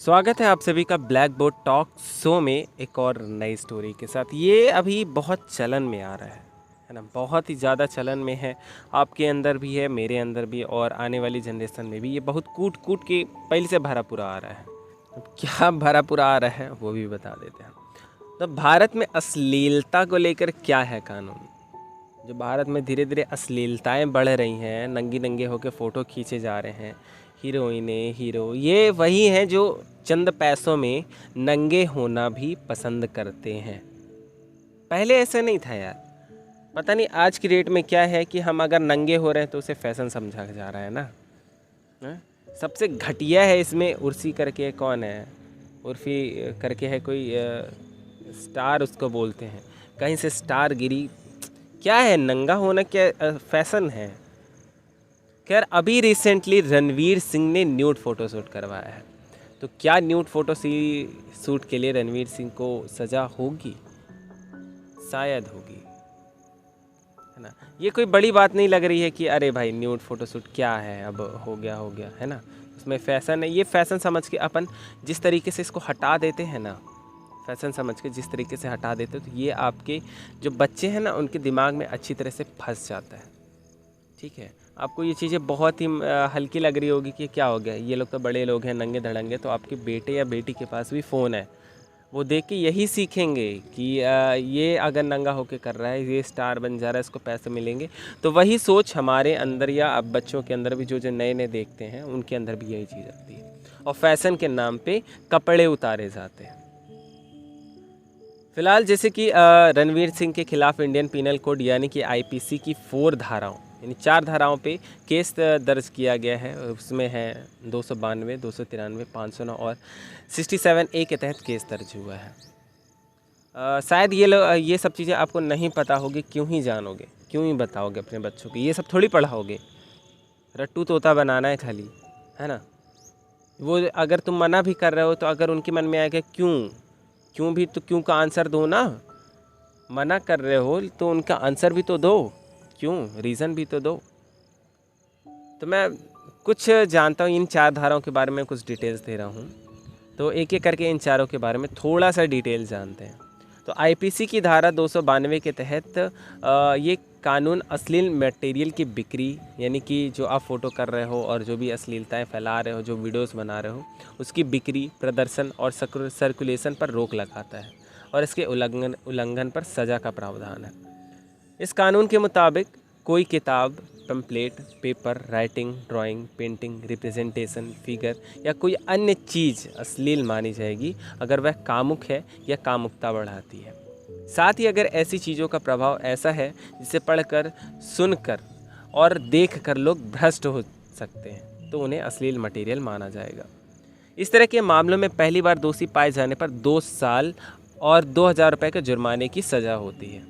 स्वागत है आप सभी का ब्लैक बोर्ड टॉक शो में एक और नई स्टोरी के साथ। ये अभी बहुत चलन में आ रहा है ना, बहुत ही ज़्यादा चलन में है। आपके अंदर भी है, मेरे अंदर भी, और आने वाली जनरेशन में भी ये बहुत कूट कूट के पहले से भरा पूरा आ रहा है। अब क्या भरा पूरा आ रहा है वो भी बता देते हैं। तो भारत में अश्लीलता को लेकर क्या है कानून? जो भारत में धीरे धीरे अश्लीलताएं बढ़ रही हैं, नंगी नंगे होकर फ़ोटो खींचे जा रहे हैं, हीरोइनें हीरो ये वही हैं जो चंद पैसों में नंगे होना भी पसंद करते हैं। पहले ऐसा नहीं था यार। पता नहीं आज की डेट में क्या है कि हम अगर नंगे हो रहे हैं तो उसे फैशन समझा जा रहा है ना। हैं? सबसे घटिया है इसमें उर्सी करके कौन है, उर्फी करके है कोई स्टार उसको बोलते हैं, कहीं से स्टार गिरी। क्या है नंगा होना, क्या फैशन है? खैर अभी रिसेंटली रणवीर सिंह ने न्यूड फ़ोटो शूट करवाया है। तो क्या न्यूड फ़ोटो शूट के लिए रणवीर सिंह को सज़ा होगी? शायद होगी, है ना। ये कोई बड़ी बात नहीं लग रही है कि अरे भाई न्यूड फ़ोटो शूट क्या है, अब हो गया है ना। उसमें फ़ैशन है, ये फ़ैशन समझ के अपन जिस तरीके से इसको हटा देते हैं ना, फ़ैशन समझ के जिस तरीके से हटा देते हो तो ये आपके जो बच्चे हैं ना उनके दिमाग में अच्छी तरह से फंस जाता है। ठीक है, आपको ये चीज़ें बहुत ही हल्की लग रही होगी कि क्या हो गया, ये लोग तो बड़े लोग हैं नंगे धड़ंगे। तो आपके बेटे या बेटी के पास भी फ़ोन है, वो देख के यही सीखेंगे कि ये अगर नंगा होके कर रहा है, ये स्टार बन जा रहा है, इसको पैसे मिलेंगे। तो वही सोच हमारे अंदर या अब बच्चों के अंदर भी जो जो नए नए देखते हैं उनके अंदर भी यही चीज़ आती है, और फैशन के नाम पे कपड़े उतारे जाते हैं। फिलहाल जैसे कि रणवीर सिंह के खिलाफ इंडियन पिनल कोड यानी कि आईपीसी की 4 धाराओं यानी 4 धाराओं पे केस दर्ज किया गया है। उसमें है 292, 293, 509 और 67 ए के तहत केस दर्ज हुआ है। शायद ये सब चीज़ें आपको नहीं पता होगी, क्यों ही जानोगे, क्यों ही बताओगे अपने बच्चों को, ये सब थोड़ी पढ़ाओगे। रट्टू तोता बनाना है खाली, है ना। वो अगर तुम मना भी कर रहे हो तो अगर उनके मन में आएगा क्यों, क्यों भी तो क्यों का आंसर दो ना। मना कर रहे हो तो उनका आंसर भी तो दो, क्यों रीज़न भी तो दो। तो मैं कुछ जानता हूँ इन 4 धाराओं के बारे में, कुछ डिटेल्स दे रहा हूँ। तो एक एक करके इन चारों के बारे में थोड़ा सा डिटेल जानते हैं। तो आईपीसी की धारा 292 के तहत ये कानून अश्लील मटेरियल की बिक्री यानी कि जो आप फ़ोटो कर रहे हो और जो भी अश्लीलताएं फैला रहे हो, जो वीडियोस बना रहे हो, उसकी बिक्री, प्रदर्शन और सर्कुलेशन पर रोक लगाता है, और इसके उल्लंघन पर सज़ा का प्रावधान है। इस कानून के मुताबिक कोई किताब, pamphlet, paper, writing, drawing, painting, representation, figure या कोई अन्य चीज़ अश्लील मानी जाएगी अगर वह कामुक है या कामुकता बढ़ाती है। साथ ही अगर ऐसी चीज़ों का प्रभाव ऐसा है जिसे पढ़कर, सुनकर और देखकर लोग भ्रष्ट हो सकते हैं तो उन्हें अश्लील मटेरियल माना जाएगा। इस तरह के मामलों में पहली बार दोषी पाए जाने पर 2 साल और 2,000 रुपये के जुर्माने की सज़ा होती है।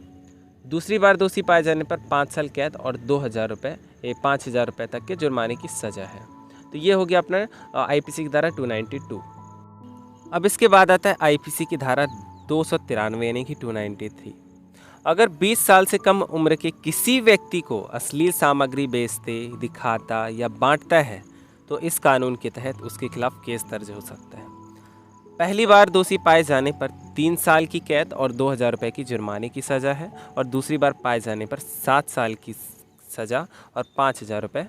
दूसरी बार दोषी पाए जाने पर 5 साल कैद और 5,000 रुपये तक के जुर्माने की सज़ा है। तो ये हो गया अपना आईपीसी की धारा 292। अब इसके बाद आता है आईपीसी की धारा 293 यानी कि 293। अगर 20 साल से कम उम्र के किसी व्यक्ति को अश्लील सामग्री बेचते, दिखाता या बांटता है तो इस कानून के तहत उसके खिलाफ केस दर्ज हो सकता है। पहली बार दोषी पाए जाने पर 3 साल की कैद और 2,000 रुपये की जुर्माने की सज़ा है, और दूसरी बार पाए जाने पर 7 साल की सज़ा और 5,000 रुपये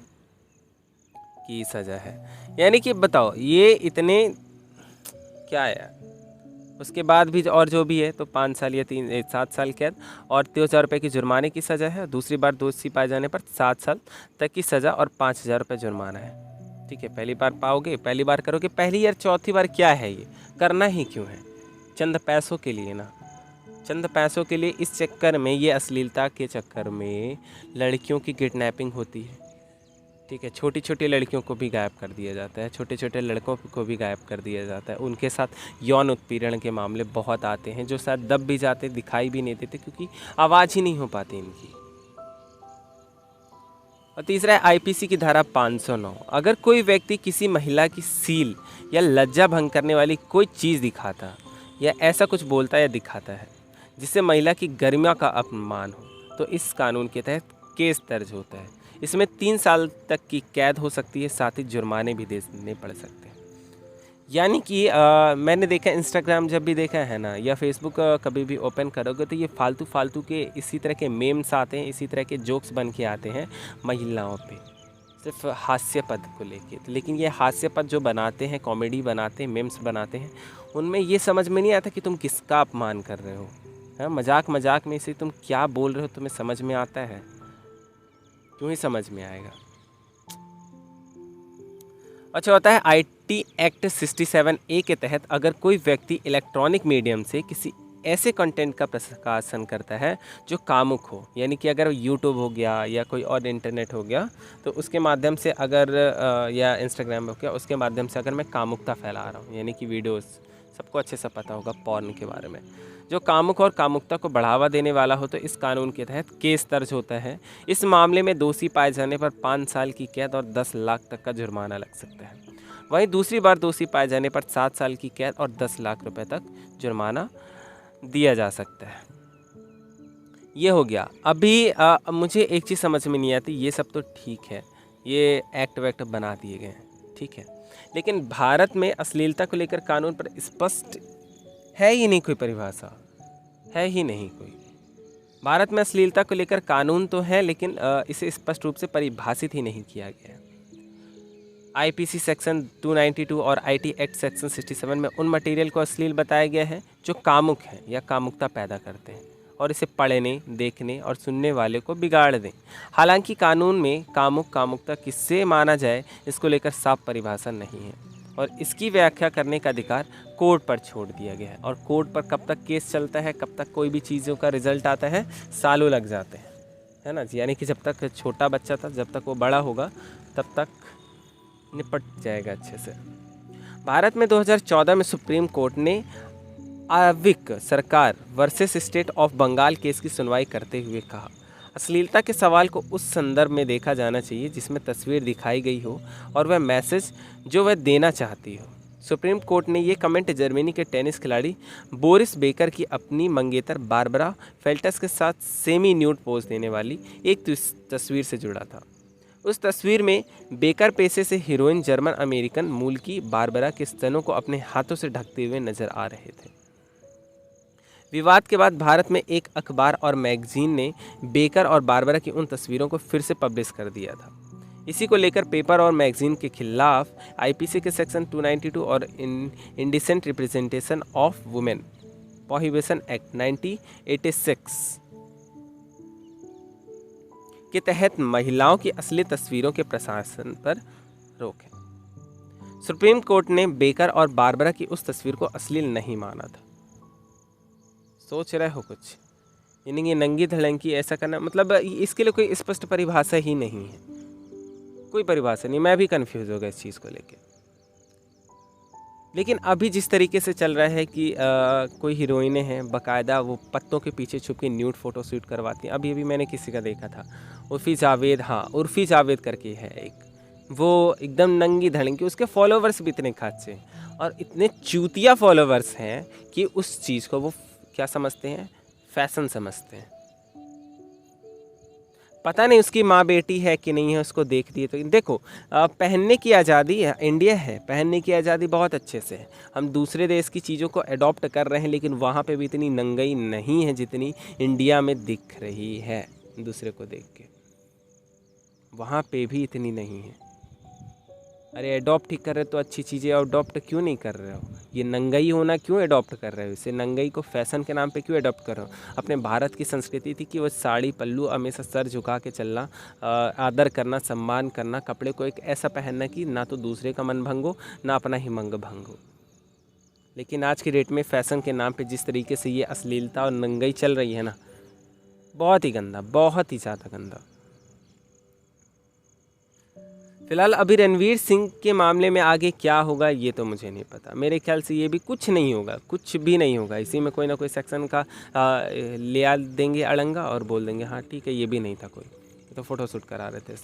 की सज़ा है। यानी कि बताओ ये इतने क्या है यार। उसके बाद भी और जो भी है तो 5 साल या 7 साल कैद और 2,000 रुपये की जुर्माने की सज़ा है। दूसरी बार दोषी पाए जाने पर 7 साल तक की सज़ा और 5,000 रुपये जुर्माना है। ठीक है, पहली बार पाओगे, पहली बार करोगे, पहली या चौथी बार क्या है, ये करना ही क्यों है? चंद पैसों के लिए ना, चंद पैसों के लिए। इस चक्कर में, ये अश्लीलता के चक्कर में लड़कियों की किडनैपिंग होती है। ठीक है, छोटी छोटी लड़कियों को भी गायब कर दिया जाता है, छोटे छोटे लड़कों को भी गायब कर दिया जाता है। उनके साथ यौन उत्पीड़न के मामले बहुत आते हैं, जो शायद दब भी जाते, दिखाई भी नहीं देते क्योंकि आवाज़ ही नहीं हो पाती इनकी। और तीसरा है आईपीसी की धारा 509। अगर कोई व्यक्ति किसी महिला की सील या लज्जा भंग करने वाली कोई चीज़ दिखाता या ऐसा कुछ बोलता या दिखाता है जिससे महिला की गरिमा का अपमान हो तो इस कानून के तहत केस दर्ज होता है। इसमें 3 साल तक की कैद हो सकती है, साथ ही जुर्माने भी देने पड़ सकते हैं। यानी कि मैंने देखा इंस्टाग्राम जब भी देखा है ना, या फेसबुक कभी भी ओपन करोगे तो ये फालतू फालतू के इसी तरह के मेम्स आते हैं, इसी तरह के जोक्स बन के आते हैं महिलाओं पे, सिर्फ हास्य पद को लेके। तो लेकिन ये हास्य पद जो बनाते हैं, कॉमेडी बनाते हैं, मेम्स बनाते हैं, उनमें ये समझ में नहीं आता कि तुम किसका अपमान कर रहे हो। हाँ, मजाक मजाक में से तुम क्या बोल रहे हो तुम्हें समझ में आता है? क्यों ही समझ में आएगा। अच्छा, होता है आईटी एक्ट 67A के तहत अगर कोई व्यक्ति इलेक्ट्रॉनिक मीडियम से किसी ऐसे कंटेंट का प्रकाशन करता है जो कामुक हो, यानी कि अगर यूट्यूब हो गया या कोई और इंटरनेट हो गया, तो उसके माध्यम से अगर या इंस्टाग्राम हो गया, उसके माध्यम से अगर मैं कामुकता फैला रहा हूँ, यानी कि वीडियोस, सबको अच्छे से पता होगा पॉर्न के बारे में, जो कामुक और कामुकता को बढ़ावा देने वाला हो, तो इस कानून के तहत केस दर्ज होता है। इस मामले में दोषी पाए जाने पर 5 साल की कैद और 10 लाख तक का जुर्माना लग सकता है। वहीं दूसरी बार दोषी पाए जाने पर 7 साल की कैद और 10 लाख रुपए तक जुर्माना दिया जा सकता है। ये हो गया। अभी मुझे एक चीज़ समझ में नहीं आती, ये सब तो ठीक है, ये एक्ट वैक्ट बना दिए गए हैं, ठीक है, लेकिन भारत में अश्लीलता को लेकर कानून पर स्पष्ट है ही नहीं कोई परिभाषा, है ही नहीं कोई। भारत में अश्लीलता को लेकर कानून तो है, लेकिन इसे स्पष्ट रूप से परिभाषित ही नहीं किया गया है। आईपीसी सेक्शन 292 और आईटी एक्ट सेक्शन 67 में उन मटेरियल को अश्लील बताया गया है जो कामुक हैं या कामुकता पैदा करते हैं और इसे पढ़ने, देखने और सुनने वाले को बिगाड़ दें। हालांकि कानून में कामुक, कामुकता किससे माना जाए, इसको लेकर साफ परिभाषा नहीं है और इसकी व्याख्या करने का अधिकार कोर्ट पर छोड़ दिया गया है। और कोर्ट पर कब तक केस चलता है, कब तक कोई भी चीज़ों का रिजल्ट आता है, सालों लग जाते हैं, है ना। यानी कि जब तक छोटा बच्चा था, जब तक वो बड़ा होगा, तब तक निपट जाएगा अच्छे से। भारत में 2014 में सुप्रीम कोर्ट ने Avik Sarkar versus state of Bengal case की सुनवाई करते हुए कहा, अश्लीलता के सवाल को उस संदर्भ में देखा जाना चाहिए जिसमें तस्वीर दिखाई गई हो और वह मैसेज जो वह देना चाहती हो। सुप्रीम कोर्ट ने ये कमेंट जर्मनी के टेनिस खिलाड़ी बोरिस बेकर की अपनी मंगेतर बारबरा फेल्टस के साथ सेमी न्यूड पोज देने वाली एक तस्वीर से जुड़ा था। उस तस्वीर में बेकर पेशे से हीरोइन जर्मन अमेरिकन मूल की बारबरा के स्तनों को अपने हाथों से ढकते हुए नजर आ रहे थे। विवाद के बाद भारत में एक अखबार और मैगजीन ने बेकर और बारबरा की उन तस्वीरों को फिर से पब्लिश कर दिया था। इसी को लेकर पेपर और मैगजीन के खिलाफ आईपीसी के सेक्शन 292 और indecent representation of women prohibition act 1986 के तहत महिलाओं की असली तस्वीरों के प्रसारण पर रोक है। सुप्रीम कोर्ट ने बेकर और बारबरा की उस तस्वीर को अश्लील नहीं माना था। सोच रहे हो कुछ, यानी ये नंगी धड़ंगी ऐसा करना, मतलब इसके लिए कोई स्पष्ट परिभाषा ही नहीं है, कोई परिभाषा नहीं। मैं भी कंफ्यूज हो गया इस चीज़ को लेके। लेकिन अभी जिस तरीके से चल रहा है कि कोई हीरोइनें हैं बाकायदा वो पत्तों के पीछे छुप के न्यूड फ़ोटो शूट करवाती हैं। अभी अभी मैंने किसी का देखा था, उर्फ़ी जावेद, हाँ उर्फ़ी जावेद करके है एक, वो एकदम नंगी धड़ंगी, उसके फॉलोवर्स भी इतने खासे और इतने चूतिया फॉलोवर्स हैं कि उस चीज़ को वो क्या समझते हैं, फैशन समझते हैं। पता नहीं उसकी माँ बेटी है कि नहीं है, उसको देखती है तो देखो, पहनने की आज़ादी है, इंडिया है, पहनने की आज़ादी बहुत अच्छे से है। हम दूसरे देश की चीज़ों को अडॉप्ट कर रहे हैं, लेकिन वहाँ पे भी इतनी नंगाई नहीं है जितनी इंडिया में दिख रही है। दूसरे को देख के वहाँ पे भी इतनी नहीं है। अरे अडॉप्ट ही कर रहे तो अच्छी चीज़ें अडॉप्ट क्यों नहीं कर रहे हो? ये नंगाई होना क्यों अडॉप्ट कर रहे हो? इसे नंगाई को फैशन के नाम पे क्यों अडॉप्ट कर रहे हो? अपने भारत की संस्कृति थी कि वो साड़ी पल्लू हमेशा सर झुका के चलना, आदर करना, सम्मान करना, कपड़े को एक ऐसा पहनना कि ना तो दूसरे का मन भंग हो ना अपना ही मंग भंग हो। लेकिन आज की डेट में फ़ैशन के नाम पर जिस तरीके से ये अश्लीलता और नंगाई चल रही है ना, बहुत ही गंदा, बहुत ही ज़्यादा गंदा। फिलहाल अभी रणवीर सिंह के मामले में आगे क्या होगा ये तो मुझे नहीं पता। मेरे ख्याल से ये भी कुछ नहीं होगा, कुछ भी नहीं होगा। इसी में कोई ना कोई सेक्शन का ले आ देंगे अड़ंगा और बोल देंगे हाँ ठीक है, ये भी नहीं था कोई, तो फ़ोटो शूट करा रहे थे,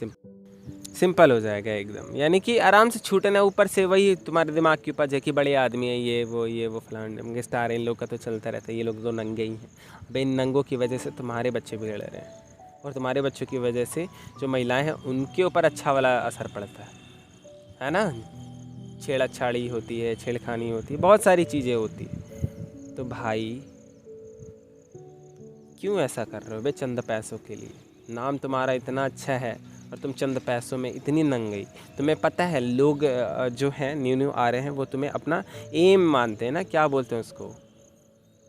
सिंपल हो जाएगा एकदम। यानी कि आराम से छूटना, ऊपर से वही तुम्हारे दिमाग के ऊपर है कि बड़े आदमी हैं, ये वो फलान स्टार है, इन लोग का तो चलता रहता है, ये लोग तो नंगे ही हैं। भाई इन नंगों की वजह से तुम्हारे बच्चे बिगड़ रहे हैं और तुम्हारे बच्चों की वजह से जो महिलाएं हैं उनके ऊपर अच्छा वाला असर पड़ता है ना। छेड़छाड़ी होती है, छेड़खानी होती है, बहुत सारी चीज़ें होती है। तो भाई क्यों ऐसा कर रहे हो बे चंद पैसों के लिए? नाम तुम्हारा इतना अच्छा है और तुम चंद पैसों में इतनी नंगई। तुम्हें पता है लोग जो हैं न्यू न्यू आ रहे हैं वो तुम्हें अपना एम मानते हैं ना, क्या बोलते हैं उसको,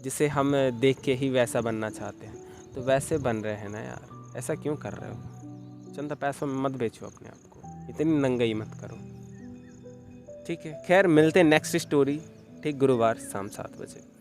जिसे हम देख के ही वैसा बनना चाहते हैं। तो वैसे बन रहे हैं ना यार, ऐसा क्यों कर रहे हो? चंद पैसों में मत बेचो अपने आप को, इतनी नंगई मत करो। ठीक है, खैर मिलते हैं नेक्स्ट स्टोरी, ठीक गुरुवार शाम 7 बजे।